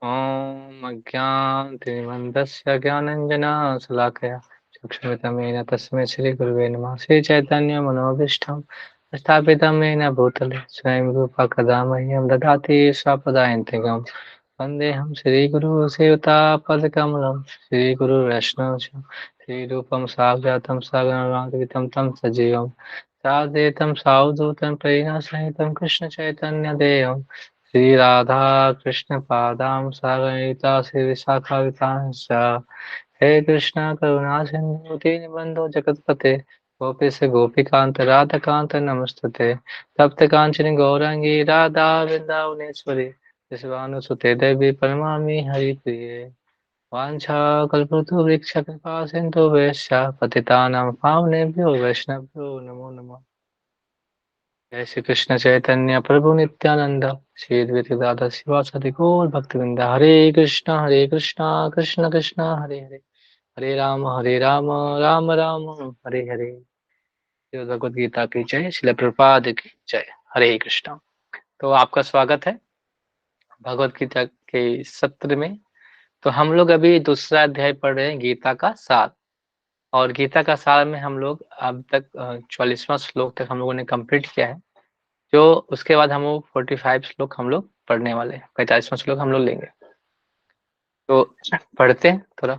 ॐ अज्ञानतिमिरन्धस्य ज्ञानाञ्जनशलाकया चक्षुरुन्मीलितं तस्मै श्रीगुरुवे नमः। श्रीचैतन्यमनोभीष्टं स्थापितं येन भूतले स्वयं रूपा कदा मह्यं ददाति स्वपदान्तिकं। वन्देऽहं श्रीगुरुं सेवतापदकमलं श्रीगुरुवैष्णवं श्रीरूपं साग्रतं सगणनाथवितं तं सजीवं साद्वैतं सावधूतं प्रेरणसहितं कृष्णचैतन्यदेवं श्री राधा कृष्ण पादां सागरिता श्री विशाखावितांश्च हे कृष्ण करुणा सिंधु दीनबन्धो जगत्पते गोपेश गोपिकान्त राधाकान्त नमस्तुते तप्त कांचन गौरांगी राधा वृंदावनेश्वरी विश्वानुसुते देवी परमामि हरिप्रिये वाञ्छाकल्पतरुवृक्ष कृपा सिन्धु वैश्य पतितानां पावनेभ्यो वैष्णवभ्यो नमो नमः। जय श्री कृष्ण चैतन्य प्रभु नित्यानंद श्री अद्वैत गदाधर शिवासादि गौर भक्तवृंद हरे कृष्णा कृष्ण कृष्ण हरे हरे हरे राम राम राम हरे हरे। श्रीमद् भगवद गीता की जय। श्रील प्रभुपाद की जय। हरे कृष्णा। तो आपका स्वागत है भगवद गीता के सत्र में। तो हम लोग अभी दूसरा अध्याय पढ़ रहे हैं गीता का सार। और गीता का सार में हम लोग अब तक 44वां श्लोक तक हम लोगों ने कंप्लीट किया है। जो उसके बाद हम लोग 45 श्लोक हम लोग पढ़ने वाले हैं। 45वां श्लोक हम लोग लेंगे। तो पढ़ते हैं थोड़ा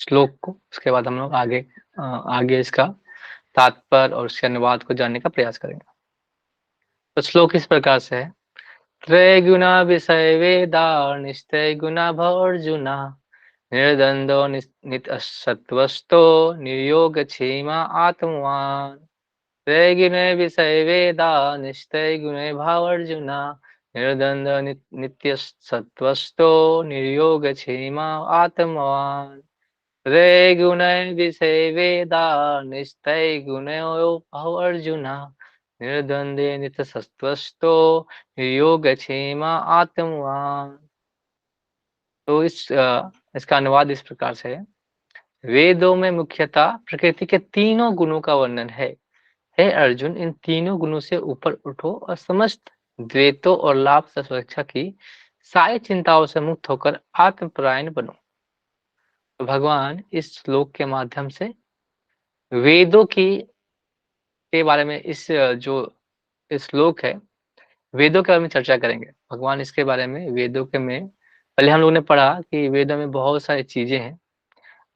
श्लोक को, उसके बाद हम लोग आगे इसका तात्पर्य और उसके अनुवाद को जानने का प्रयास करेंगे। तो श्लोक इस प्रकार से है। त्रैगुणा विषय वेदा निश्चय गुणा भवर्जुना निर्द्वंदो नित्सत्वस्तो निर्योग क्षेमा आत्मवान। त्रैगुणे विषय वेदा निश्चय गुणे भावर्जुना निर्द्वंद नित्य सत्वस्तो निर्योग क्षेमा आत्मवान। त्रैगुणे विषय वेदा निश्चय गुणे भावर्जुना निर्द्वंदे नित्य सत्वस्तो निर्योग क्षेमा आत्मवान। तो इसका अनुवाद इस प्रकार से है। वेदों में मुख्यतः प्रकृति के तीनों गुणों का वर्णन है। हे अर्जुन, इन तीनों गुणों से ऊपर उठो और समस्त द्वैतों और लाभ से सुरक्षा की सारी चिंताओं से मुक्त होकर आत्मपरायण बनो। तो भगवान इस श्लोक के माध्यम से वेदों की के बारे में जो इस श्लोक है वेदों के बारे में चर्चा करेंगे। भगवान इसके बारे में वेदों के में पहले हम लोगों ने पढ़ा कि वेदों में बहुत सारी चीजें हैं।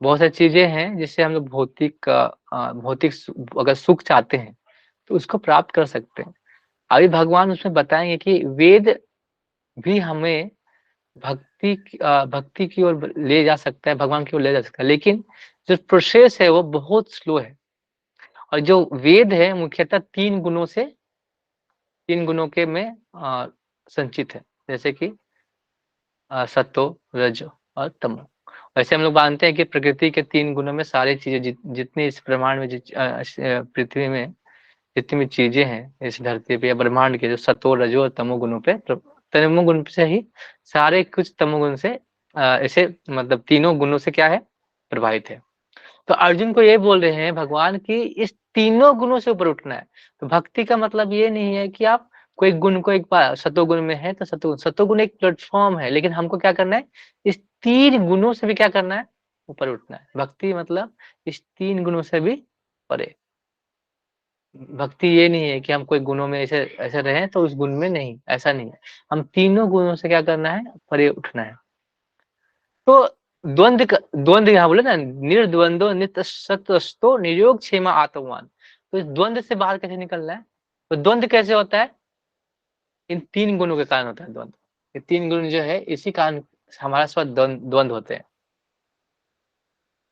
बहुत सारी चीजें हैं जिससे हम लोग भौतिक अगर सुख चाहते हैं तो उसको प्राप्त कर सकते हैं। अभी भगवान उसमें बताएंगे कि वेद भी हमें भक्ति की ओर ले जा सकता है, भगवान की ओर ले जा सकता है, लेकिन जो प्रोसेस है वो बहुत स्लो है। और जो वेद है मुख्यतः तीन गुणों के में संचित है, जैसे कि सत्व रज और तमो। वैसे हम लोग मानते हैं कि प्रकृति के तीन गुणों में सारी चीजें जितनी इस ब्रह्मांड में पृथ्वी में जितनी भी चीजें हैं इस धरती पे या ब्रह्मांड के, जो सत्व रजो और तमो गुणों पे, तमो गुण से ही सारे कुछ तमो गुण से ऐसे मतलब तीनों गुणों से क्या है, प्रभावित है। तो अर्जुन को ये बोल रहे हैं भगवान की इस तीनों गुणों से ऊपर उठना है। तो भक्ति का मतलब ये नहीं है कि आप कोई गुण को एक बार सतोगुण में है तो सतोगुण एक प्लेटफॉर्म है, लेकिन हमको क्या करना है, इस तीन गुणों से भी क्या करना है, ऊपर उठना है। भक्ति मतलब इस तीन गुणों से भी परे। भक्ति ये नहीं है कि हम कोई गुणों में ऐसे ऐसे रहें तो उस गुण में नहीं, ऐसा नहीं है। हम तीनों गुणों से क्या करना है, परे उठना है। तो द्वंद्व यहाँ बोले ना, निर्द्वंदो नित्य सत्वस्तो निर्योग क्षेमा आत्मवान। तो इस द्वंद्व से बाहर कैसे निकलना है, तो द्वंद्व कैसे होता है, इन तीन गुणों के कारण होता है द्वंद्व। ये तीन गुण जो है इसी कारण हमारे साथ द्वंद्व होते हैं।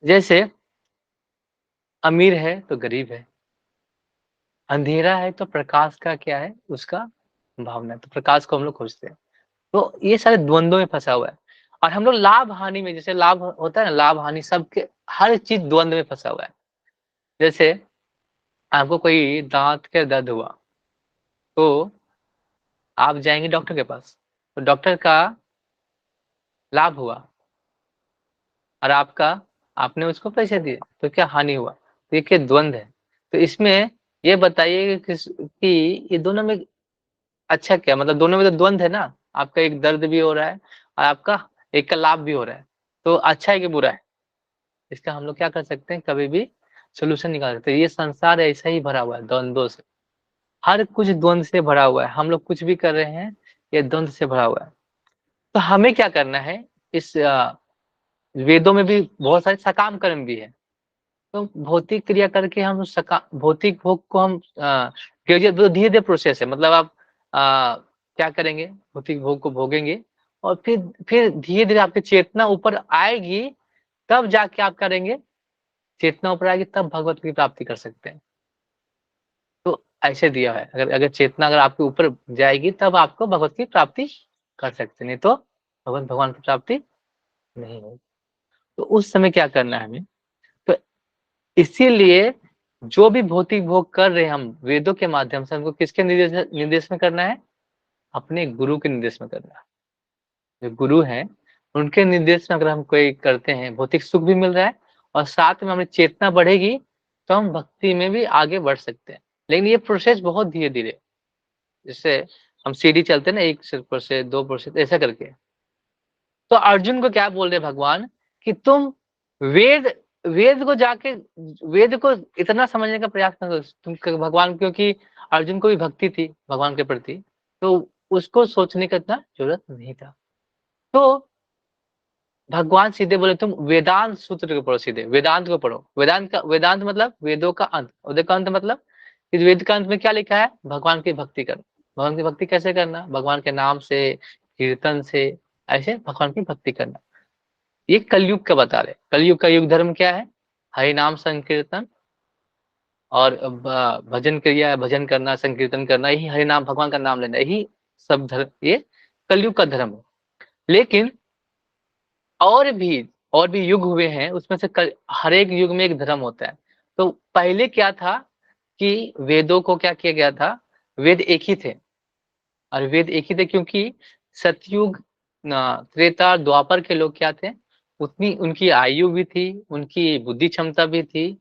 जैसे अमीर है तो गरीब है, अंधेरा है तो प्रकाश का क्या है, उसका भावना है, तो प्रकाश को हम लोग खोजते हैं। तो ये सारे द्वंद्वों में फंसा हुआ है। और हम लोग लाभ हानि में, जैसे लाभ होता है ना, लाभ हानि सबके हर चीज द्वंद्व में फंसा हुआ है। जैसे आपको कोई दांत के दर्द हुआ तो आप जाएंगे डॉक्टर के पास, तो डॉक्टर का लाभ हुआ और आपने उसको पैसे दिए, तो क्या हानि हुआ। तो ये क्या द्वंद्व है। तो इसमें ये बताइए कि ये दोनों में अच्छा क्या, मतलब दोनों में तो द्वंद्व है ना। आपका एक दर्द भी हो रहा है और आपका एक का लाभ भी हो रहा है, तो अच्छा है कि बुरा है? इसका हम लोग क्या कर सकते हैं, कभी भी सॉल्यूशन निकाल सकते हैं। ये संसार ऐसा ही भरा हुआ है द्वंद्वों से, हर कुछ द्वंद्व से भरा हुआ है। हम लोग कुछ भी कर रहे हैं, ये द्वंद्व से भरा हुआ है। तो हमें क्या करना है, इस वेदों में भी बहुत सारे सकाम कर्म भी है। तो भौतिक क्रिया करके हम भौतिक भोग को हम धीरे-धीरे प्रोसेस है, मतलब आप क्या करेंगे, भौतिक भोग को भोगेंगे और फिर धीरे-धीरे आपकी चेतना ऊपर आएगी, तब जाके आप करेंगे, चेतना ऊपर आएगी तब भगवत की प्राप्ति कर सकते हैं। तो ऐसे दिया है, अगर अगर चेतना अगर आपके ऊपर जाएगी तब आपको भगवत की प्राप्ति कर सकते हैं, नहीं तो भगवान की प्राप्ति नहीं होगी। तो उस समय क्या करना है हमें, तो इसीलिए जो भी भौतिक भोग कर रहे हैं हम वेदों के माध्यम से, हमको किसके निर्देश में करना है, अपने गुरु के निर्देश में करना है। जो गुरु हैं उनके निर्देश में अगर हम कोई करते हैं, भौतिक सुख भी मिल रहा है और साथ में हमारी चेतना बढ़ेगी, तो हम भक्ति में भी आगे बढ़ सकते हैं। लेकिन ये प्रोसेस बहुत धीरे-धीरे, जैसे हम सीढ़ी चलते हैं ना, 1% 2% ऐसा करके। तो अर्जुन को क्या बोल रहे भगवान कि तुम वेद वेद को जाके वेद को इतना समझने का प्रयास करो तुम भगवान, क्योंकि अर्जुन को भी भक्ति थी भगवान के प्रति, तो उसको सोचने का इतना जरूरत नहीं था। तो भगवान सीधे बोले तुम वेदांत सूत्र को पढ़ो, सीधे वेदांत को पढ़ो। वेदांत मतलब वेदों का अंत, वेदों का अंत मतलब इस वेद का अंत में क्या लिखा है, भगवान की भक्ति करो। भगवान की भक्ति कैसे करना, भगवान के नाम से, कीर्तन से, ऐसे भगवान की भक्ति करना। ये कलयुग का बता रहे, कलयुग का युग धर्म क्या है, हरि नाम संकीर्तन और भजन क्रिया, भजन करना, संकीर्तन करना, यही हरि नाम, भगवान का नाम लेना, यही सब धर्म, ये कलयुग का धर्म है। लेकिन और भी युग हुए हैं, उसमें से हर एक युग में एक धर्म होता है। तो पहले क्या था कि वेदों को क्या किया गया था, वेद एक ही थे, और वेद एक ही थे क्योंकि सतयुग, त्रेता, द्वापर के लोग क्या थे, उतनी उनकी आयु भी थी, उनकी बुद्धि क्षमता भी थी,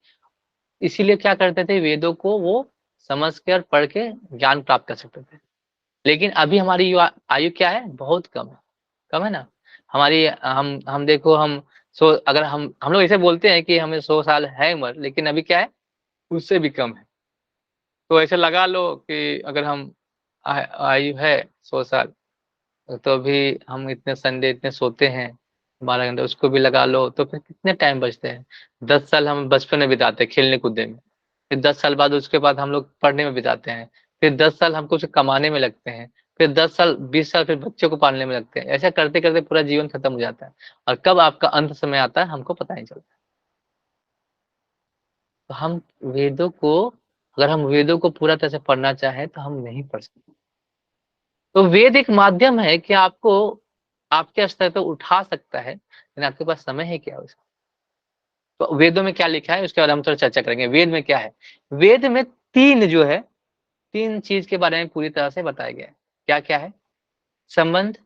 इसीलिए क्या करते थे, वेदों को वो समझ कर पढ़ के ज्ञान प्राप्त कर सकते थे। लेकिन अभी हमारी आयु क्या है, बहुत कम है ना। हमारी हम देखो, हम सो अगर हम लोग ऐसे बोलते हैं कि हमें 100 साल है उम्र, लेकिन अभी क्या है, उससे भी कम है। तो ऐसे लगा लो कि अगर हम आयु है 100 साल, तो अभी हम इतने संडे इतने सोते हैं 12 घंटे, उसको भी लगा लो तो फिर कितने टाइम बचते हैं। 10 साल हम बचपन में बिताते हैं खेलने कूदने में, फिर 10 साल बाद उसके बाद हम लोग पढ़ने में बिताते हैं, फिर 10 साल हम कुछ कमाने में लगते हैं, फिर 10 साल 20 साल फिर बच्चों को पालने में लगते हैं। ऐसा करते करते पूरा जीवन खत्म हो जाता है, और कब आपका अंत समय आता है हमको पता नहीं चलता। तो हम वेदों को अगर हम वेदों को पूरा तरह से पढ़ना चाहें तो हम नहीं पढ़ सकते। तो वेद एक माध्यम है कि आपको आपके स्तर पे उठा सकता है, लेकिन आपके पास समय है क्या उसका। तो वेदों में क्या लिखा है उसके बारे में हम थोड़ा चर्चा करेंगे। वेद में क्या है, वेद में तीन जो है, तीन चीज के बारे में पूरी तरह से बताया गया है। क्या क्या है, संबंध,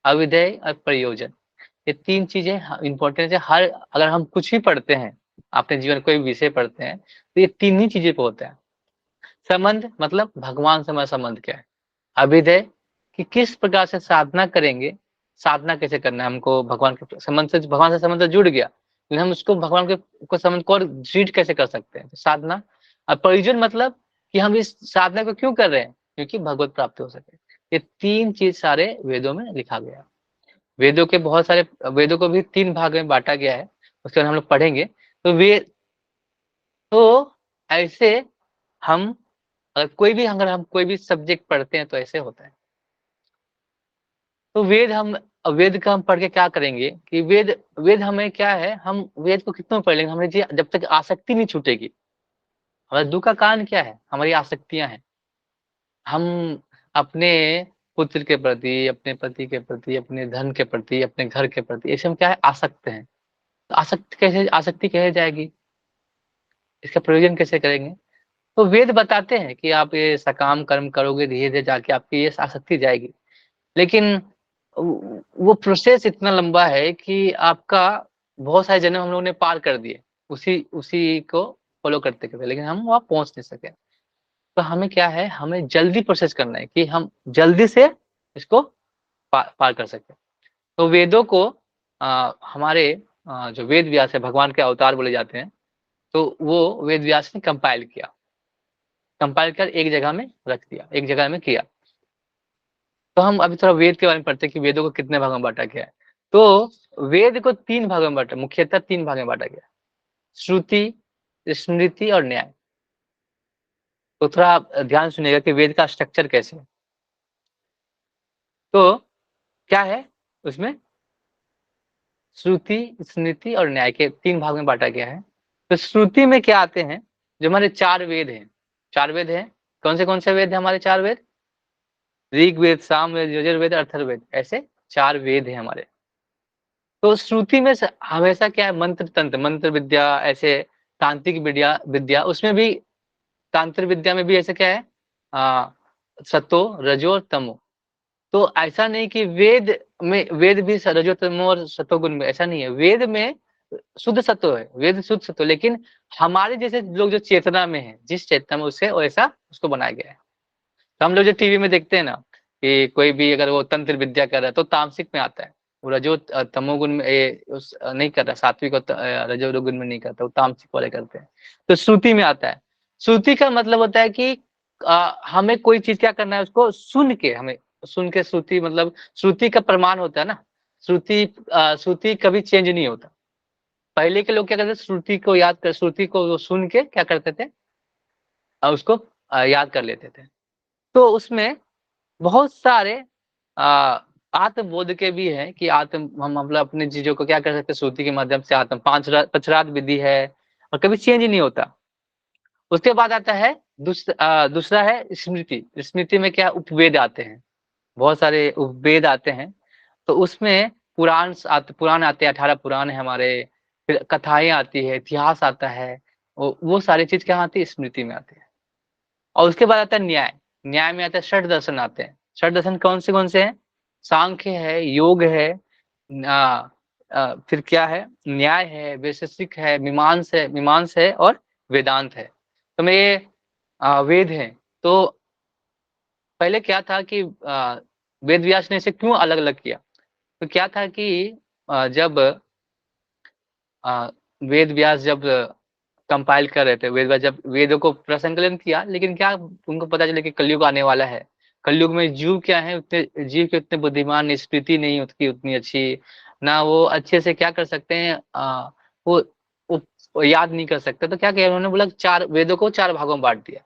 अविधेय और प्रयोजन। ये तीन चीजें इंपॉर्टेंट है। हर अगर हम कुछ भी पढ़ते हैं, अपने जीवन कोई विषय पढ़ते हैं, तो ये तीन ही चीजें पे होता है। संबंध मतलब भगवान से हमारा संबंध क्या है, अभिधेय कि किस प्रकार से साधना करेंगे, साधना कैसे करना है हमको, भगवान के संबंध से, भगवान से संबंध से जुड़ गया, लेकिन हम उसको भगवान के को संबंध को और दृढ़ कैसे कर सकते हैं, तो साधना। और प्रयोजन मतलब कि हम इस साधना को क्यों कर रहे हैं, क्योंकि भगवत प्राप्ति हो सके। ये तीन चीज सारे वेदों में लिखा गया है। वेदों के बहुत सारे, वेदों को भी तीन भाग में बांटा गया है, उसके बाद हम लोग पढ़ेंगे। तो वे तो ऐसे हम अगर हम कोई भी सब्जेक्ट पढ़ते हैं तो ऐसे होता है। तो वेद का हम पढ़ के क्या करेंगे कि वेद वेद हमें क्या है, हम वेद को कितना पढ़ लेंगे, हमें जब तक आसक्ति नहीं छूटेगी। हमारे दुख का कारण क्या है, हमारी आसक्तियां हैं। हम अपने पुत्र के प्रति, अपने पति के प्रति, अपने धन के प्रति, अपने घर के प्रति, ऐसे हम क्या है, आसक्त हैं। तो आसक्ति कैसे जाएगी, इसका प्रयोजन कैसे करेंगे। तो वेद बताते हैं कि आप ये सकाम कर्म करोगे, धीरे धीरे जाके आपकी ये आसक्ति जाएगी। लेकिन वो प्रोसेस इतना लंबा है कि आपका बहुत सारे जन्म हम लोगों ने पार कर दिए उसी उसी को फॉलो करते करते, लेकिन हम वहां पहुंच नहीं सके। तो हमें क्या है, हमें जल्दी प्रोसेस करना है कि हम जल्दी से इसको पार कर सके। तो वेदों को हमारे जो वेद व्यास है, भगवान के अवतार बोले जाते हैं, तो वो वेद व्यास ने कंपाइल कर एक जगह में रख दिया, एक जगह में किया। तो हम अभी थोड़ा वेद के बारे में पढ़ते हैं कि वेदों को कितने भागों में बाँटा गया है। तो वेद को 3 भागों में बाँटा, मुख्यतः 3 भागों में बाँटा गया है। श्रुति, स्मृति और न्याय। तो थोड़ा आप ध्यान सुनिएगा कि वेद का स्ट्रक्चर कैसे है। तो क्या है उसमें? श्रुति, स्मृति और न्याय के 3 भाग में बाँटा गया है। तो श्रुति में क्या आते हैं? जो हमारे 4 वेद हैं। 4 वेद हैं। कौन से वेद हैं हमारे 4 वेद? ऋग्वेद, सामवेद, यजुर्वेद, अथर्ववेद, ऐसे 4 वेद हैं हमारे। तो श्रुति में हमेशा क्या है? मंत्र तंत्र, मंत्र विद्या, ऐसे तांत्रिक विद्या उसमें भी, तांत्रिक विद्या में भी ऐसे क्या है? सतो, रजो और तमो। तो ऐसा नहीं कि वेद भी रजो तमो और सतोगुण में, ऐसा नहीं है। वेद में शुद्ध सत्व है, वेद शुद्ध सत्व, लेकिन हमारे जैसे लोग जो चेतना में है, जिस चेतना में उससे वैसा उसको बनाया गया है। तो हम लोग जो टीवी में देखते हैं ना कि कोई भी अगर वो तंत्र विद्या कर रहा है तो तामसिक में आता है। वो रजो तमोगुण में नहीं कर रहा, सात्विक और रजो गुण में नहीं करता, वो तामसिक वाले करते हैं। तो श्रुति में आता है। श्रुति का मतलब होता है कि हमें कोई चीज क्या करना है, उसको सुन के श्रुति मतलब श्रुति का प्रमाण होता है ना। श्रुति कभी चेंज नहीं होता। पहले के लोग क्या करते थे? श्रुति को वो सुन के क्या करते थे? उसको याद कर लेते थे। तो उसमें बहुत सारे आत्मबोध के भी हैं कि हम मतलब अपनी चीजों को क्या कर सकते हैं? श्रुति के माध्यम से पचरात विधि है और कभी चेंज नहीं होता। उसके बाद आता है दूसरा है स्मृति। स्मृति में क्या? उपवेद आते हैं, बहुत सारे उपवेद आते हैं। तो उसमें पुराण आते हैं, 18 पुराण है हमारे, फिर कथाएं आती है, इतिहास आता है, वो सारी चीज क्या आती है? स्मृति में आती है। और उसके बाद आता है न्याय। न्याय में आता है षट दर्शन आते हैं। षट दर्शन कौन से हैं? सांख्य है, योग है, फिर क्या है? न्याय है, वैशेषिक है, मीमांस है और वेदांत है। तो ये वेद हैं। तो पहले क्या था कि वेद व्यास ने इसे क्यों अलग अलग किया? तो क्या था कि जब वेद व्यास जब कंपाइल कर रहे थे, वेद व्यास जब वेदों को प्रसंकलन किया, लेकिन क्या उनको पता चला कि कलयुग आने वाला है। कलयुग में जीव क्या है, उतने जीव के उतने बुद्धिमान, स्मृति नहीं उसकी उतनी अच्छी, ना वो अच्छे से क्या कर सकते हैं, वो, वो याद नहीं कर सकते। तो क्या किया उन्होंने? बोला 4 वेदों को 4 भागों में बांट दिया।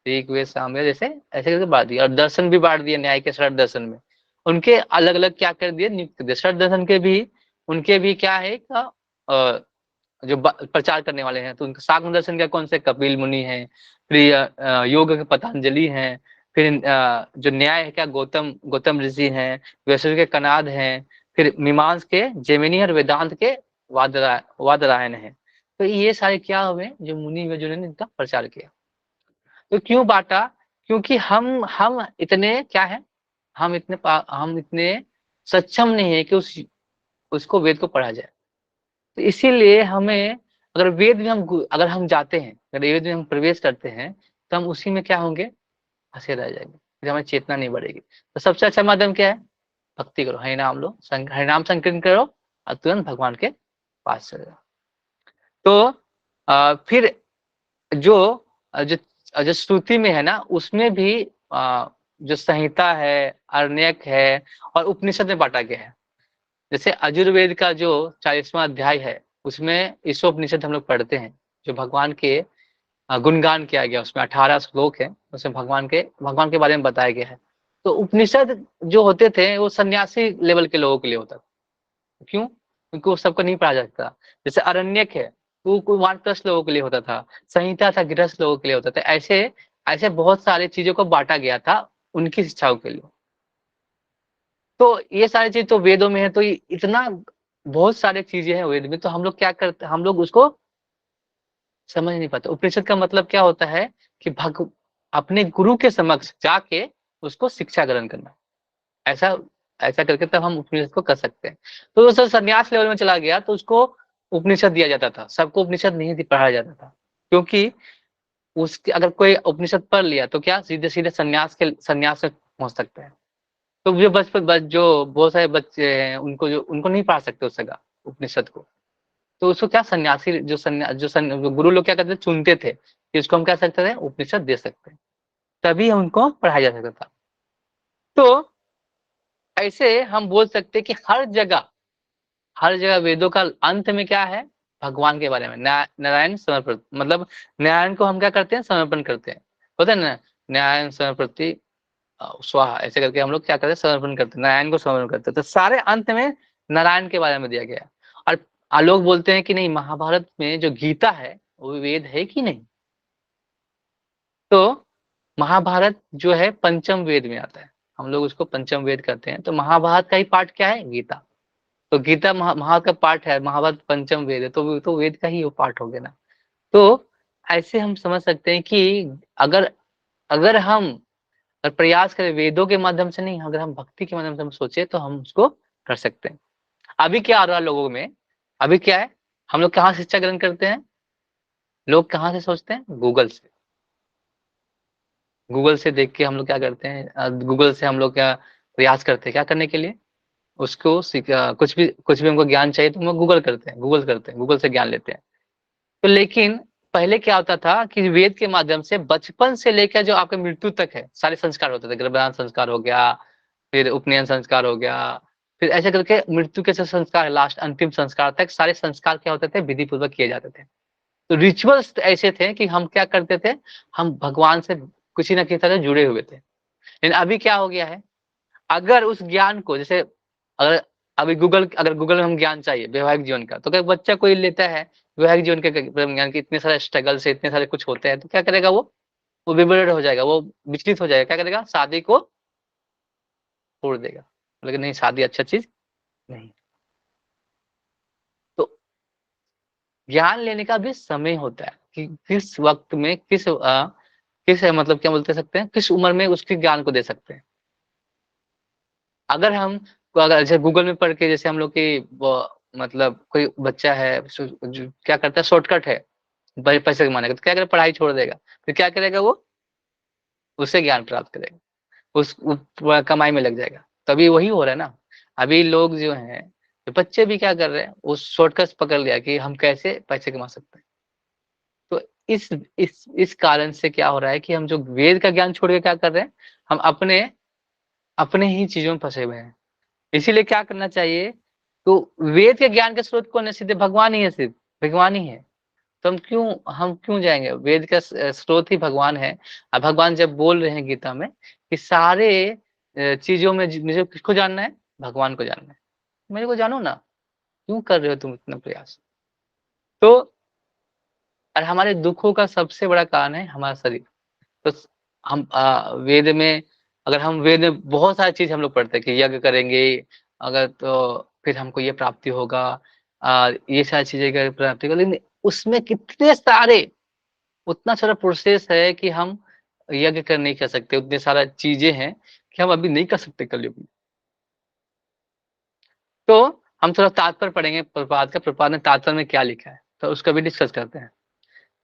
ऋग्वेद, सामवेद, जैसे ऐसे करके बांट दिया। और दर्शन भी बांट दिया न्याय के षट दर्शन में। उनके अलग अलग क्या कर दिए? नियुक्त कर दिए। षट दर्शन के भी उनके भी क्या है जो प्रचार करने वाले हैं। तो उनका शाक्त दर्शन क्या? कौन से? कपिल मुनि है, फिर योग के पतंजलि हैं, फिर जो न्याय है क्या? गौतम ऋषि हैं, वैष्णव के कनाद हैं, फिर मीमांस के जैमिनी और वेदांत के वादरायण है। तो ये सारे क्या हुए? जो मुनि हुए जिन्होंने इनका प्रचार किया। तो क्यों बांटा? क्योंकि हम इतने क्या है, हम इतने सक्षम नहीं है कि उसको वेद को पढ़ा जाए। तो इसीलिए हमें, अगर हम जाते हैं, अगर वेद में हम प्रवेश करते हैं, तो हम उसी में क्या होंगे? फंसे रह जाएंगे, फिर हमारी चेतना नहीं बढ़ेगी। तो सबसे अच्छा माध्यम क्या है? भक्ति करो, हरिनाम संकीर्तन करो और तुरंत भगवान के पास चले जाओ। तो फिर जो जो जो श्रुति में है ना, उसमें भी जो संहिता है, अरण्यक है और उपनिषद में बांटा गया है। जैसे अजुर्वेद का जो 40वां अध्याय है, उसमें ईशोपनिषद हम लोग पढ़ते हैं, जो भगवान के गुणगान किया गया। उसमें 18 श्लोक है, उसमें भगवान के बारे में बताया गया है। तो उपनिषद जो होते थे वो सन्यासी लेवल के लोगों के लिए होता था। क्यों? क्योंकि वो सबको नहीं पढ़ा जाता। जैसे अरण्यक है, वो कोई वानप्रस्थ लोगों के लिए होता था। संहिता था, गृहस्थ लोगों के लिए होता था। ऐसे ऐसे बहुत सारे चीजों को बांटा गया था उनकी शिक्षाओं के लिए। तो ये सारी चीज तो वेदों में है। तो इतना बहुत सारी चीजें हैं वेद में, तो हम लोग क्या करते हैं? हम लोग उसको समझ नहीं पाते। उपनिषद का मतलब क्या होता है कि अपने गुरु के समक्ष जाके उसको शिक्षा ग्रहण करना। ऐसा ऐसा करके तब हम उपनिषद को कर सकते हैं। तो वो सब संन्यास लेवल में चला गया तो उसको उपनिषद दिया जाता था, सबको उपनिषद नहीं पढ़ाया जाता था। क्योंकि उसके अगर कोई उपनिषद पढ़ लिया तो क्या सीधे सीधे संन्यास में पहुंच सकता है। तो जो बहुत सारे बच्चे हैं उनको नहीं पढ़ा सकते उस जगह उपनिषद को, तो उसको क्या सन्यासी जो गुरु लोग क्या करते थे, चुनते थे कि इसको हम क्या सकते थे, उपनिषद दे सकते हैं, तभी उनको पढ़ाया जा सकता था। तो ऐसे हम बोल सकते हैं कि हर जगह वेदों का अंत में क्या है, भगवान के बारे में, नारायण समर्पण, मतलब नारायण को हम क्या करते हैं, समर्पण करते हैं, होता है ना, नारायण समर्पति स्वाहा, ऐसे करके हम लोग क्या करते हैं, समर्पण करते हैं, नारायण को समर्पण करते हैं। तो सारे अंत में नारायण के बारे में दिया गया है। और लोग बोलते हैं कि नहीं, महाभारत में जो गीता है वो वेद है कि नहीं, तो महाभारत जो है पंचम वेद में आता है, हम लोग उसको पंचम वेद कहते हैं। तो महाभारत का ही पार्ट क्या है, गीता। तो गीता महाभारत का पार्ट है, महाभारत पंचम वेद है, तो वेद का ही वो पार्ट हो गया ना। तो ऐसे हम समझ सकते हैं कि अगर अगर हम प्रयास करें वेदों के माध्यम से नहीं, अगर हम भक्ति के माध्यम से हम सोचे तो हम उसको कर सकते हैं। अभी क्या आ रहा है लोगों में, अभी क्या है, हम लोग कहाँ शिक्षा ग्रहण करते हैं, लोग कहाँ से सोचते हैं, गूगल से। गूगल से देख के हम लोग क्या करते हैं, गूगल से हम लोग क्या प्रयास करते हैं, क्या करने के लिए, उसको कुछ भी हमको ज्ञान चाहिए तो हम लोग गूगल से ज्ञान लेते हैं। तो लेकिन पहले क्या होता था कि वेद के माध्यम से बचपन से लेकर जो आपके मृत्यु तक है सारे संस्कार होते थे, गर्भधारण संस्कार हो गया, फिर उपनयन संस्कार हो गया, फिर ऐसे करके मृत्यु के जो संस्कार है, लास्ट अंतिम संस्कार तक सारे संस्कार क्या होते थे, विधि पूर्वक किए जाते थे। तो रिचुअल्स ऐसे थे कि हम क्या करते थे, हम भगवान से किसी न किसी तरह जुड़े हुए थे। लेकिन अभी क्या हो गया है, अगर उस ज्ञान को जैसे अगर अगर गूगल में हम ज्ञान चाहिए वैवाहिक जीवन का, तो क्या बच्चा कोई लेता है वैवाहिक जीवन के ज्ञान के, इतने सारे स्ट्रगल से इतने सारे कुछ होते हैं, तो क्या करेगा वो विवरण हो जाएगा, वो विचलित हो जाएगा, क्या करेगा, शादी को छोड़ देगा, लेकिन नहीं, शादी अच्छा चीज नहीं। तो ज्ञान लेने का भी समय होता है कि किस वक्त में किस मतलब क्या बोलते सकते हैं, किस उम्र में उसके ज्ञान को दे सकते हैं। अगर हम अगर जैसे गूगल में पढ़ के, जैसे हम लोग की मतलब कोई बच्चा है जो क्या करता है, शॉर्टकट है पैसे कमाने का, तो क्या करेगा, पढ़ाई छोड़ देगा, फिर क्या करेगा, वो उससे ज्ञान प्राप्त करेगा, कमाई में लग जाएगा। तभी वही हो रहा है ना, अभी लोग जो हैं, तो बच्चे भी क्या कर रहे हैं, उस शॉर्टकट पकड़ लिया कि हम कैसे पैसे कमा सकते हैं। तो इस कारण से क्या हो रहा है कि हम जो वेद का ज्ञान छोड़ के क्या कर रहे हैं, हम अपने अपने ही चीजों में फंसे हुए हैं। इसीलिए क्या करना चाहिए, तो वेद के ज्ञान के स्रोत कौन है, सीधे भगवान ही है, सिर्फ भगवान ही है। तो हम क्यों जाएंगे, वेद का स्रोत ही भगवान है। अब भगवान जब बोल रहे हैं गीता में कि सारे चीजों में मुझे किसको जानना है, भगवान को जानना है, मेरे को जानो ना, क्यों कर रहे हो तुम इतना प्रयास। तो और हमारे दुखों का सबसे बड़ा कारण है हमारा शरीर। तो हम वेद में, अगर हम वेद में बहुत सारी चीज हम लोग पढ़ते हैं कि यज्ञ करेंगे अगर, तो फिर हमको ये प्राप्ति होगा, ये सारी चीजें का प्राप्ति होगा, लेकिन उसमें कितने सारे, उतना सारा प्रोसेस है कि हम यज्ञ कर नहीं कर सकते, उतने सारा चीजें हैं कि हम अभी नहीं कर सकते कलयुग में। तो हम थोड़ा तात्पर्य पढ़ेंगे प्रपात का, प्रपात ने तात्पर्य में क्या लिखा है, तो उसका भी डिस्कस करते हैं।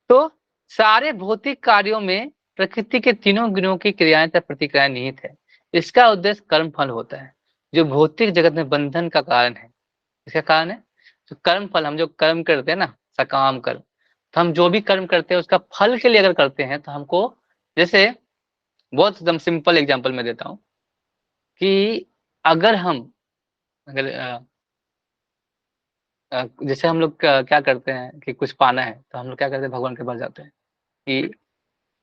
तो सारे भौतिक कार्यों में प्रकृति के तीनों गुणों की क्रियाएं तथा प्रतिक्रियाएं निहित है। इसका उद्देश्य कर्म फल होता है, जो भौतिक जगत में बंधन का कारण है। इसका कारण है जो कर्म फल, हम जो कर्म करते हैं ना, सकाम कर्म, तो हम जो भी कर्म करते हैं उसका फल के लिए अगर करते हैं तो हमको, जैसे बहुत एकदम सिंपल एग्जांपल मैं देता हूँ कि अगर हम अगर जैसे हम लोग क्या करते हैं कि कुछ पाना है, तो हम लोग क्या करते हैं, भगवान के पास जाते हैं कि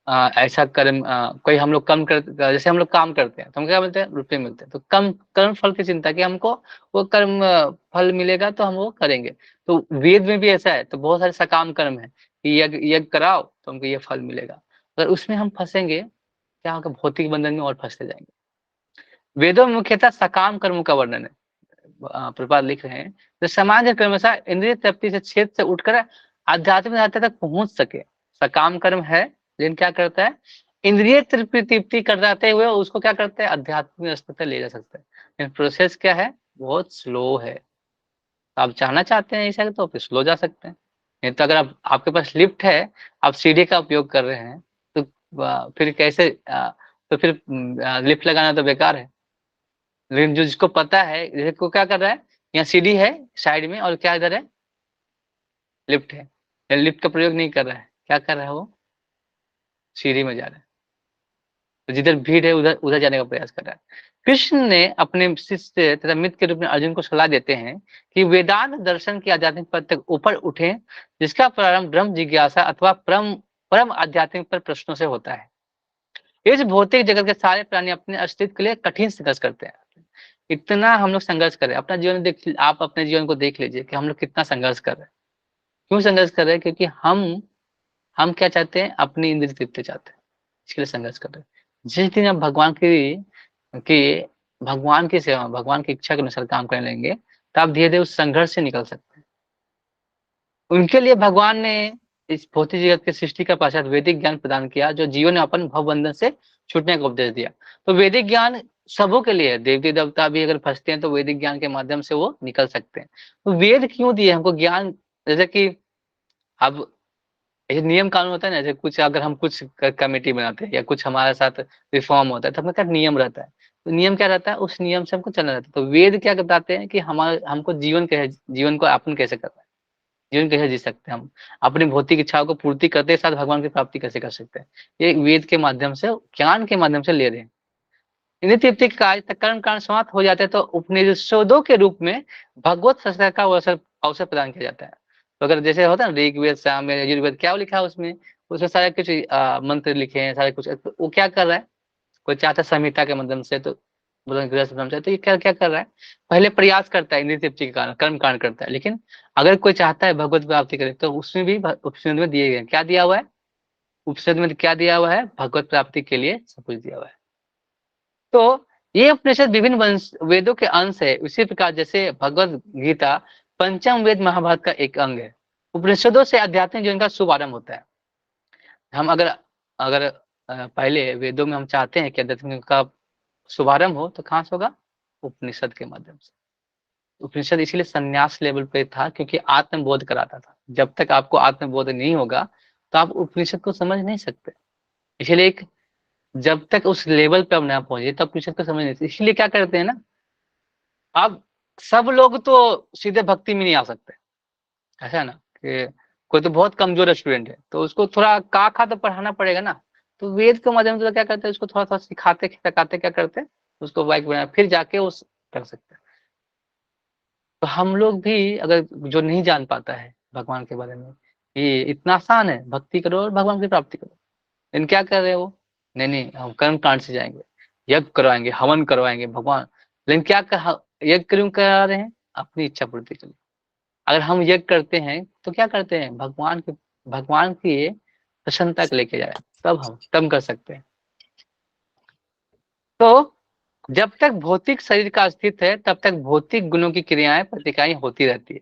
ऐसा कर्म, कोई हम लोग कम कर, जैसे हम लोग काम करते हैं तो हम क्या मिलते हैं, रुपये मिलते हैं, तो कम कर्म फल की चिंता की हमको वो कर्म फल मिलेगा तो हम वो करेंगे। तो वेद में भी ऐसा है, तो बहुत सारे सकाम कर्म है कि यज्ञ यज्ञ कराओ तो हमको ये फल मिलेगा। अगर उसमें हम फंसेंगे, क्या होगा, भौतिक बंधन में और फंसते जाएंगे। वेदों में मुख्यतः सकाम कर्मों का वर्णन है। प्रपात लिख रहे हैं, तो समाज क्रमशः इंद्रिय तृप्ति से छेद से उठकर आध्यात्मिक रास्ते तक पहुंच सके। सकाम कर्म है, लेकिन क्या करता है, इंद्रिय तृप्ति कर जाते हुए उसको क्या करते हैं, आध्यात्मिक स्तर तक ले जा सकते हैं। लेकिन प्रोसेस क्या है, बहुत स्लो है। आप चाहना चाहते हैं ऐसा तो फिर स्लो जा सकते हैं, नहीं तो अगर आप आपके पास लिफ्ट है, आप सीढ़ी का उपयोग कर रहे हैं, तो फिर कैसे, तो फिर लिफ्ट लगाना तो बेकार है। लेकिन जो जिसको पता है, जैसे को क्या कर रहा है, यहाँ सीढ़ी है साइड में और क्या इधर है, लिफ्ट है, लिफ्ट का प्रयोग नहीं कर रहा है, क्या कर रहा है वो, सीढ़ी में जा रहा है। तो जिधर भीड़ है उधर उधर जाने का प्रयास कर रहा है। कृष्ण ने अपने शिष्य तथा मित्र के रूप में अर्जुन को सलाह देते हैं कि वेदांत दर्शन के आध्यात्मिक पद तक ऊपर उठें, जिसका प्रारंभ ब्रह्म जिज्ञासा अथवा परम परम आध्यात्मिक पर प्रश्नों से होता है। इस भौतिक जगत के सारे प्राणी अपने अस्तित्व के लिए कठिन संघर्ष करते हैं। इतना हम लोग संघर्ष कर रहे हैं, अपना जीवन देख, आप अपने जीवन को देख लीजिए कि हम लोग कितना संघर्ष कर रहे हैं। क्यों संघर्ष कर रहे हैं? क्योंकि हम क्या चाहते हैं, अपनी इंद्रिय तृप्ति चाहते हैं, इसके लिए संघर्ष कर रहे हैं। जिस दिन आप भगवान की सेवा, भगवान की इच्छा के अनुसार काम करने लगेंगे, तो आप धीरे धीरे उस संघर्ष से निकल सकते हैं। उनके लिए भगवान ने इस भौतिक जगत के सृष्टि का पश्चात वैदिक ज्ञान प्रदान किया, जो जीवन में अपन भवबंधन से छूटने का उपदेश दिया। तो वैदिक ज्ञान सबों के लिए है, देवती देवता भी अगर फंसते हैं तो वैदिक ज्ञान के माध्यम से वो निकल सकते हैं। तो वेद क्यों दिए हमको ज्ञान? जैसे कि अब ये नियम कानून होता है ना, जैसे कुछ अगर हम कुछ कमेटी बनाते हैं या कुछ हमारे साथ रिफॉर्म होता है तो हमारे पास नियम रहता है। तो नियम क्या रहता है, उस नियम से हमको चलना रहता है। तो वेद क्या बताते हैं कि हमारा हमको जीवन को अपन कैसे करना है, जीवन कैसे जी सकते हैं हम, अपनी भौतिक इच्छाओं को पूर्ति करते साथ भगवान की प्राप्ति कैसे कर सकते हैं। ये वेद के माध्यम से, ज्ञान के माध्यम से ले रहे हैं। इंद्रिय तृप्ति के कार्य तक कर्म कांड समाप्त हो जाते हैं तो उपनिषदों के रूप में भगवत संस्कार का अवसर अवसर प्रदान किया जाता है। तो अगर जैसे होता है ना ऋग्वेद, सामवेद, यजुर्वेद, क्या लिखा है उसमें, उसमें सारे कुछ मंत्र लिखे हैं, सारे कुछ, तो वो क्या कर रहा है, कोई चाहता है संहिता के माध्यम से, तो तो ये क्या क्या कर रहा है, पहले प्रयास करता है इंद्रिय तृप्ति के कारण कर्म कांड करता है। लेकिन अगर कोई चाहता है भगवत प्राप्ति करे तो उसमें भी उपनिषद में दिए गए, क्या दिया हुआ है, उपनिषद में क्या दिया हुआ है, भगवत प्राप्ति के लिए सब कुछ दिया हुआ है। तो ये उपनिषद विभिन्न वेदों के अंश है। उसी प्रकार जैसे भगवत गीता पंचम वेद महाभारत का एक अंग है। उपनिषदों से आध्यात्मिक जीवन का शुभारंभ होता है। हम अगर अगर पहले वेदों में हम चाहते हैं कि आध्यात्मिक का शुभारंभ हो तो कहाँ से होगा, उपनिषद के माध्यम से। उपनिषद इसीलिए संन्यास लेवल पे था क्योंकि आत्मबोध कराता था। जब तक आपको आत्मबोध नहीं होगा तो आप उपनिषद को समझ नहीं सकते। इसलिए एक जब तक उस लेवल पे आप ना पहुंचे तब उपनिषद को समझ नहीं सकते। इसलिए क्या करते हैं ना, अब सब लोग तो सीधे भक्ति में नहीं आ सकते। ऐसा है ना कि कोई तो बहुत कमजोर स्टूडेंट है तो उसको थोड़ा का खा तो पढ़ाना पड़ेगा ना। तो वेद के माध्यम से क्या करते हैं, उसको थोड़ा थोड़ा सिखाते सिखाते क्या करते हैं, उसको वाइक बना फिर जाके उस कर सकते हैं। तो हम लोग भी अगर जो नहीं जान पाता है भगवान के बारे में, ये इतना आसान है, भक्ति करो और भगवान की प्राप्ति करो। लेकिन क्या कर रहे हैं वो, नहीं नहीं हम कर्म कांड से जाएंगे, यज्ञ करवाएंगे, हवन करवाएंगे भगवान। लेकिन क्या यज्ञ क्यों करा रहे हैं, अपनी इच्छा पूर्ति के लिए। अगर हम यज्ञ करते हैं तो क्या करते हैं, भगवान की प्रसन्नता को लेके जाए, तब हम तब कर सकते हैं। तो जब तक भौतिक शरीर का अस्तित्व है तब तक भौतिक गुणों की क्रियाएं प्रतिक्रियाएं होती रहती है।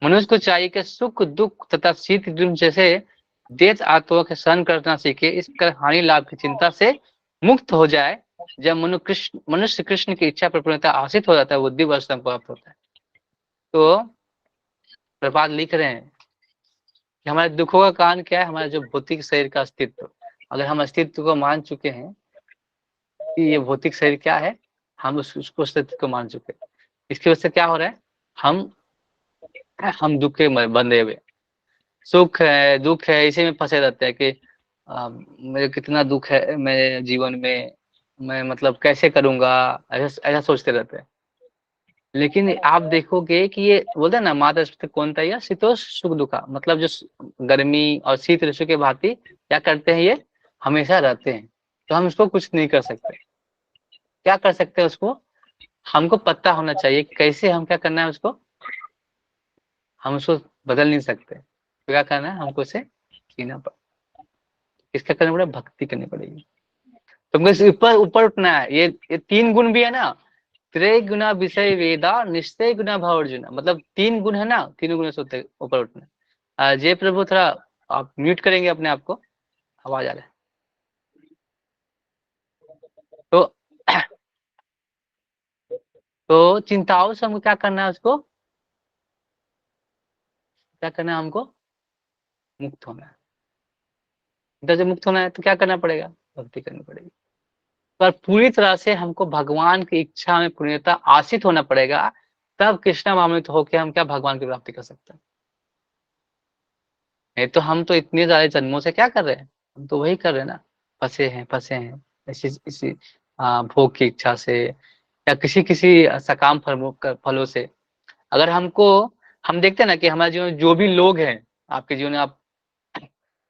मनुष्य को चाहिए कि सुख दुख तथा शीत ग्रीष्म जैसे देश आत्मा के सहन करना सीखे, इस कर हानि लाभ की चिंता से मुक्त हो जाए। जब मनुष्य कृष्ण की इच्छा पर पूर्णतः आश्रित हो जाता है, बुद्धि व संपन्न होता है। तो प्रभात लिख रहे हैं कि हमारे दुखों का कारण क्या है, हमारा जो भौतिक शरीर का अस्तित्व। अगर हम अस्तित्व को मान चुके हैं कि ये भौतिक शरीर क्या है, हम उसको अस्तित्व को मान चुके हैं, इसकी वजह से क्या हो रहा है, हम दुख के बंधे हुए, सुख है दुख है इसी में फंसे रहते हैं कि मेरे कितना दुख है मेरे जीवन में, मैं मतलब कैसे करूंगा, ऐसा ऐसा सोचते रहते हैं। लेकिन आप देखोगे कि ये बोलते हैं ना माता कौन था, शीतोष सुख दुखा, मतलब जो गर्मी और शीत ऋतु के भांति क्या करते हैं, ये हमेशा रहते हैं। तो हम इसको कुछ नहीं कर सकते। क्या कर सकते हैं उसको, हमको पता होना चाहिए कि कैसे हम क्या करना है उसको, हम उसको बदल नहीं सकते। तो क्या करना है, हमको इसे जीना पड़ेगा। इसका करना पड़ेगा, भक्ति करनी पड़ेगी। तुमको इस ऊपर ऊपर उठना है। ये तीन गुण भी है ना, त्रय गुना विषय वेदा निश्चय गुना भाव अर्जुन, मतलब तीन गुण है ना, तीनों गुणों से ऊपर उठना। जय प्रभु थोड़ा आप म्यूट करेंगे अपने आप को, आवाज आ रहा है। तो तो चिंताओं से हमको क्या करना है, उसको क्या करना है, हमको मुक्त होना है। इधर से मुक्त होना है तो क्या करना पड़ेगा, भक्ति करनी पड़ेगी। पर पूरी तरह से हमको भगवान की इच्छा में पूर्णतः आश्रित होना पड़ेगा, तब कृष्णामृत होके हम क्या भगवान की प्राप्ति कर सकते हैं। नहीं तो हम तो इतने सारे जन्मों से क्या कर रहे हैं, हम तो वही कर रहे हैं ना, फंसे हैं इसी भोग की इच्छा से या किसी किसी सकाम फलों से। अगर हमको हम देखते हैं ना कि हमारे जीवन में जो भी लोग हैं, आपके जीवन में आप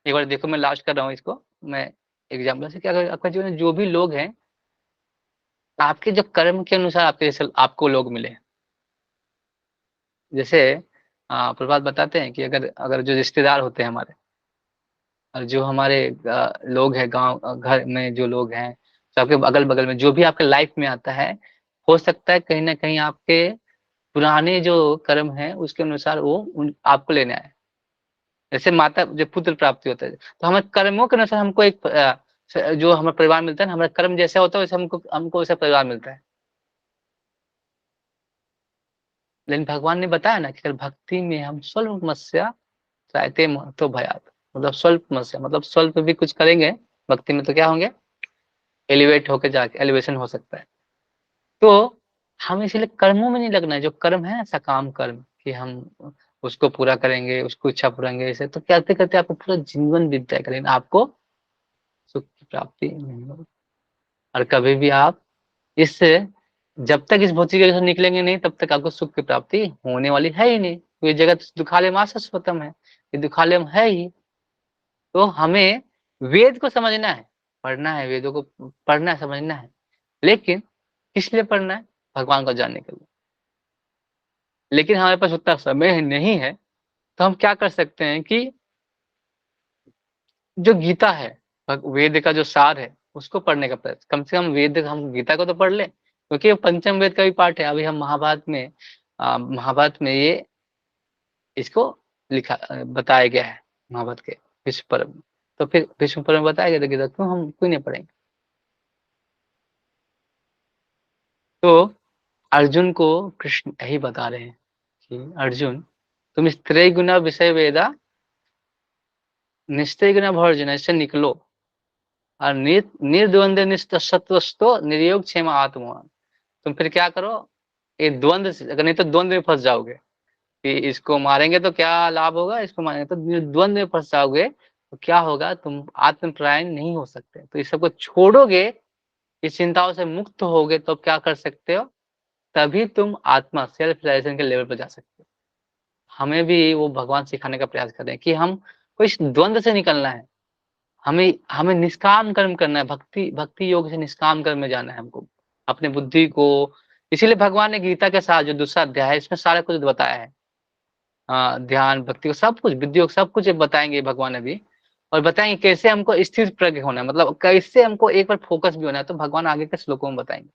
एक बार देखो, मैं लास्ट कर रहा हूँ इसको, मैं एग्जाम्पल से, क्या आपके जीवन में जो भी लोग हैं, आपके जो कर्म के अनुसार आपके जैसे आपको लोग मिले। जैसे प्रभात बताते हैं कि अगर अगर जो रिश्तेदार होते हैं हमारे, और जो हमारे लोग हैं, गांव घर में जो लोग हैं, जो आपके अगल बगल में जो भी आपके लाइफ में आता है, हो सकता है कहीं ना कहीं आपके पुराने जो कर्म है उसके अनुसार वो आपको लेने आए। जैसे माता जब पुत्र प्राप्ति होता है, तो हमारे कर्मों के अनुसार हमको एक जो हमारा परिवार मिलता है ना, हमारा कर्म जैसा होता है वैसे हमको हमको वैसा परिवार मिलता है। लेकिन भगवान ने बताया ना कि अगर भक्ति में हम स्वल्प मस्या त्रायते तो भयात, मतलब स्वल्प मस्या मतलब स्वल्प भी कुछ करेंगे भक्ति में तो क्या होंगे, एलिवेट होके जाके एलिवेशन हो सकता है। तो हम इसलिए कर्मों में नहीं लगना है, जो कर्म है सकाम कर्म कि हम उसको पूरा करेंगे, उसको इच्छा पूरेंगे, ऐसे तो करते करते आपको पूरा जीवन बीत जाएगा, लेकिन आपको सुख की प्राप्ति नहीं होगी। और कभी भी आप इससे जब तक इस भौतिक जगत से निकलेंगे नहीं, तब तक आपको सुख की प्राप्ति होने वाली है ही नहीं। तो ये जगत दुखालय मां शाश्वतम है, ये दुखालय है ही। तो हमें वेद को समझना है, पढ़ना है, वेदों को पढ़ना है, समझना है, लेकिन किस लिए पढ़ना है, भगवान को जानने के लिए। लेकिन हमारे पास उतना समय नहीं है, तो हम क्या कर सकते हैं कि जो गीता है, वेद का जो सार है, उसको पढ़ने का प्रयास, कम से कम वेद हम गीता को तो पढ़ लें, क्योंकि ये पंचम वेद का भी पार्ट है। अभी हम महाभारत में महाभारत में ये इसको लिखा बताया गया है, महाभारत के विश्व पर्व में। तो फिर विश्व पर्व में बताया गया था गीता, क्यों हम क्यों नहीं पढ़ेंगे। तो अर्जुन को कृष्ण यही बता रहे हैं कि अर्जुन, तुम इस त्रय गुना विषय वेदा निश्चय गुना भर्जन, इससे निकलो और निर्द्वंद निष्ठत्वस्तो निर्योग क्षेम आत्मा। तुम फिर क्या करो, ये द्वंद से, अगर नहीं तो द्वंद में फंस जाओगे कि इसको मारेंगे तो क्या लाभ होगा, इसको मारेंगे तो द्वंद में फंस जाओगे, तो क्या होगा, तुम आत्मपरायण नहीं हो सकते। तो इस सबको छोड़ोगे, इस चिंताओं से मुक्त होगे, तो क्या कर सकते हो, तभी तुम आत्मा सेल्फ रियलाइजेशन के लेवल पर जा सकते हो। हमें भी वो भगवान सिखाने का प्रयास करें कि हम को इस द्वंद से निकलना है, हमें हमें निष्काम कर्म करना है, भक्ति भक्ति योग से निष्काम कर्म में जाना है हमको, अपने बुद्धि को। इसीलिए भगवान ने गीता के साथ जो दूसरा अध्याय है, इसमें सारा कुछ बताया है, ध्यान भक्ति को सब कुछ, विद्या सब कुछ बताएंगे भगवान अभी, और बताएंगे कैसे हमको स्थिर प्रज्ञ होना है, मतलब कैसे हमको एक बार फोकस भी होना है, तो भगवान आगे के श्लोकों में बताएंगे।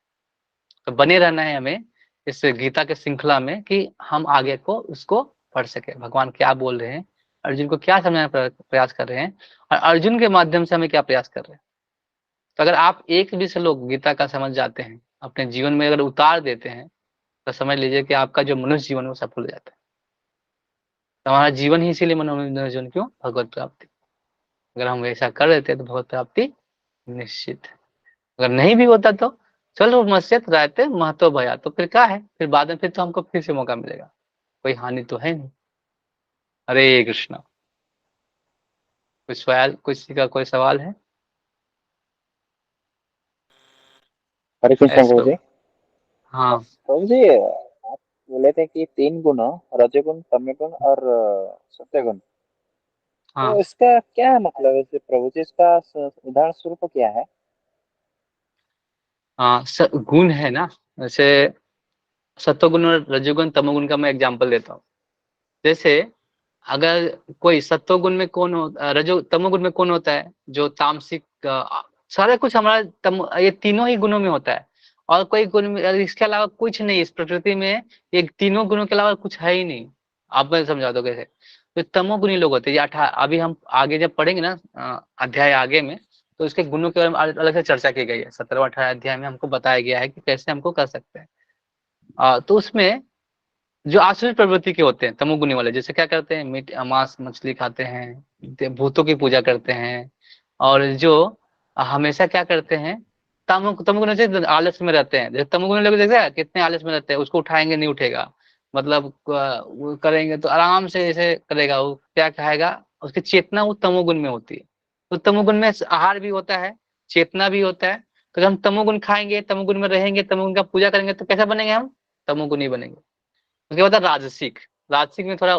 तो बने रहना है हमें इस गीता के श्रृंखला में कि हम आगे को उसको पढ़ सके, भगवान क्या बोल रहे हैं, अर्जुन को क्या समझाने का प्रयास कर रहे हैं, और अर्जुन के माध्यम से हमें क्या प्रयास कर रहे हैं। तो अगर आप एक भी श्लोक गीता का समझ जाते हैं, अपने जीवन में अगर उतार देते हैं, तो समझ लीजिए कि आपका जो मनुष्य जीवन है वो सफल हो जाता है। तो हमारा जीवन ही इसीलिए मनोरंजन जीवन क्यों, भगवत प्राप्ति। अगर हम ऐसा कर लेते हैं तो भगवत प्राप्ति निश्चित है। अगर नहीं भी होता तो चलो मस्यत रहते महत्व भया, तो फिर क्या है, फिर बाद में फिर तो हमको फिर से मौका मिलेगा, कोई हानि तो है नहीं। हरे कृष्णा। कुछ सवाल, किसी का कोई सवाल है? हरे कृष्ण ऐस प्रभु प्रभु। जी। हाँ प्रभु जी, आप बोले थे कि तीन गुण, रजोगुण, तमोगुण और सत्वगुण। तो हाँ इसका क्या मतलब है प्रभु जी, इसका उदाहरण स्वरूप क्या है? हाँ, गुण है ना, जैसे सत्वगुण और रजोगुण तमोगुण का मैं एग्जांपल देता हूँ। जैसे अगर कोई सत्वगुण में कौन हो, रजो तमोगुण में कौन होता है, जो तामसिक सारा कुछ हमारा ये तीनों ही गुणों में होता है, और कोई गुण में इसके अलावा कुछ नहीं, इस प्रकृति में ये तीनों गुणों के अलावा कुछ है ही नहीं। आप मैं समझा दो कैसे। तो तमोगुणी लोग होते हैं, ये अभी हम आगे जब पढ़ेंगे ना अध्याय आगे में, तो इसके गुणों के बारे में अलग से चर्चा की गई है। 17-18 अध्याय में हमको बताया गया है कि कैसे हमको कर सकते हैं। तो उसमें जो आसुरी प्रवृत्ति के होते हैं तमोगुणी वाले, जैसे क्या करते हैं, मीट मांस मछली खाते हैं, भूतों की पूजा करते हैं, और जो हमेशा क्या करते हैं, तमोगुण से आलस में रहते हैं। जैसे तमोगुण लोग देखते हैं कितने आलस में रहते हैं, उसको उठाएंगे नहीं उठेगा, मतलब वो करेंगे तो आराम से ऐसे करेगा, वो क्या खाएगा, उसकी चेतना वो तमोगुण में होती है। तो तमोगुण में आहार भी होता है, चेतना भी होता है। तो जब हम तमोगुण खाएंगे, तमोगुण में रहेंगे, तमोगुण का पूजा करेंगे, तो कैसा बनेंगे हम? तमोगुणी बनेंगे। उसके बाद राजसिक। राजसिक में थोड़ा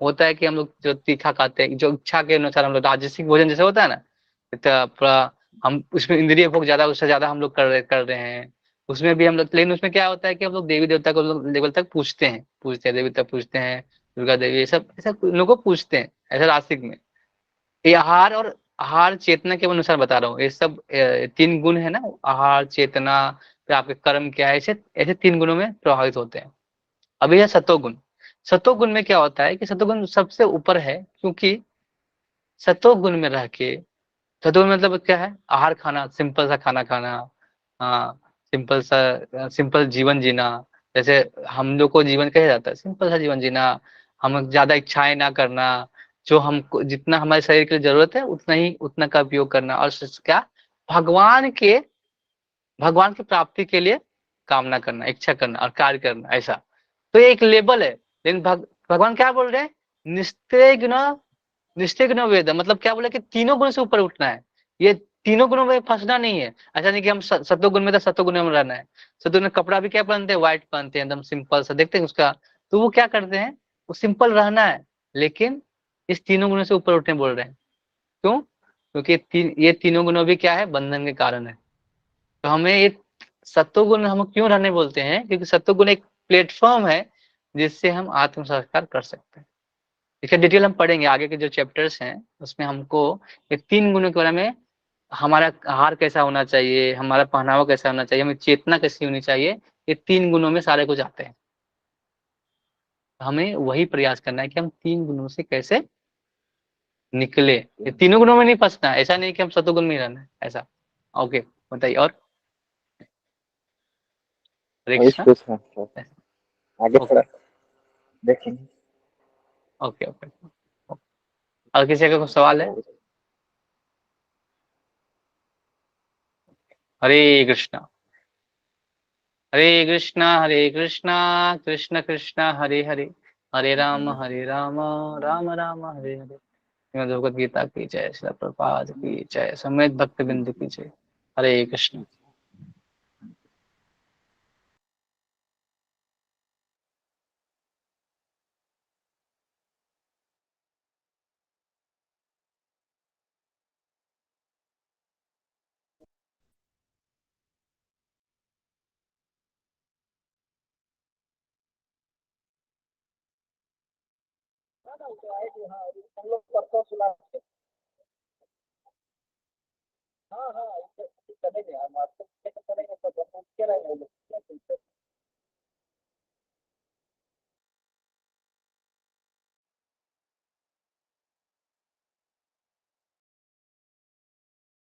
होता है कि हम लोग जो तीखा खाते हैं, जो इच्छा के अनुसार हम लोग राजसिक भोजन जैसे होता है ना, तो पूरा हम उसमें इंद्रिय भोग ज्यादा, उससे ज्यादा हम लोग कर रहे हैं। उसमें भी हम लोग, लेकिन उसमें क्या होता है कि हम लोग देवी देवता को लेवल तक पूछते हैं देवी देवता पूछते हैं, दुर्गा देवी, ये सब ऐसा लोगों को पूछते हैं, ऐसा रास्तिक में। ये आहार और आहार चेतना के अनुसार बता रहा हूँ, ये सब तीन गुण है ना, आहार चेतना, फिर आपके कर्म क्या है, ऐसे ऐसे तीन गुणों में प्रभावित होते हैं। अभी है सतोगुण। सतोगुण में क्या होता है कि सतोगुण सबसे ऊपर है, क्योंकि सतोगुण में रह के, सतुगुण मतलब क्या है? आहार खाना, सिंपल सा खाना खाना, हाँ, सिंपल जीवन जीना। जैसे हम लोग को जीवन कहा जाता है सिंपल सा जीवन जीना, हम ज्यादा इच्छाएं ना करना, जो हमको जितना हमारे शरीर के लिए जरूरत है उतना का उपयोग करना, और क्या, भगवान के भगवान की प्राप्ति के लिए कामना करना, इच्छा करना और कार्य करना, ऐसा। तो ये एक लेवल है। लेकिन भगवान क्या बोल रहे हैं? निस्तेय निश्चय गुण वेद, मतलब क्या बोला कि तीनों गुण से ऊपर उठना है। ये तीनों गुणों में फंसना नहीं है। ऐसा नहीं कि हम सत्व गुण में तो सत्व गुण में रहना है। सत्व में कपड़ा भी क्या पहनते हैं? व्हाइट पहनते हैं, एकदम सिंपल सा देखते हैं उसका। तो वो क्या करते हैं? वो सिंपल रहना है, लेकिन इस तीनों गुणों से ऊपर उठने बोल रहे हैं। क्यों? क्योंकि ये तीनों गुणों भी क्या है? बंधन के कारण है। तो हमें ये सत्व गुण हम क्यों रहने बोलते हैं? क्योंकि सत्व गुण एक प्लेटफॉर्म है जिससे हम आत्म साक्षात्कार कर सकते हैं। इसका डिटेल हम पढ़ेंगे आगे के जो चैप्टर्स हैं, उसमें हमको ये तीन गुणों के बारे में, हमारा आहार कैसा होना चाहिए, हमारा पहनावा कैसा होना चाहिए, हमें चेतना कैसी होनी चाहिए, ये तीन गुणों में सारे कुछ आते हैं। हमें वही प्रयास करना है कि हम तीन गुणों से कैसे निकले। ये तीनों गुणों में नहीं फंसना है, ऐसा नहीं कि हम सतोगुण में ही रहना है, ऐसा। ओके, बताइए और। हरे वही कृष्णा। पूछ रहा हूँ, आगे थोड़ा ओके देखेंगे। Okay okay. और किसी का कोई सवाल है? हरे कृष्णा। हरे कृष्णा कृष्ण कृष्ण हरे हरे, हरे राम राम राम हरे हरे। श्रीमद् भगवद गीता की जय, श्रील प्रभुपाद की जय, समेत भक्त बिंदु की जय। हरे कृष्ण। हम लोग परसों सुना। हाँ हाँ, करेंगे हम।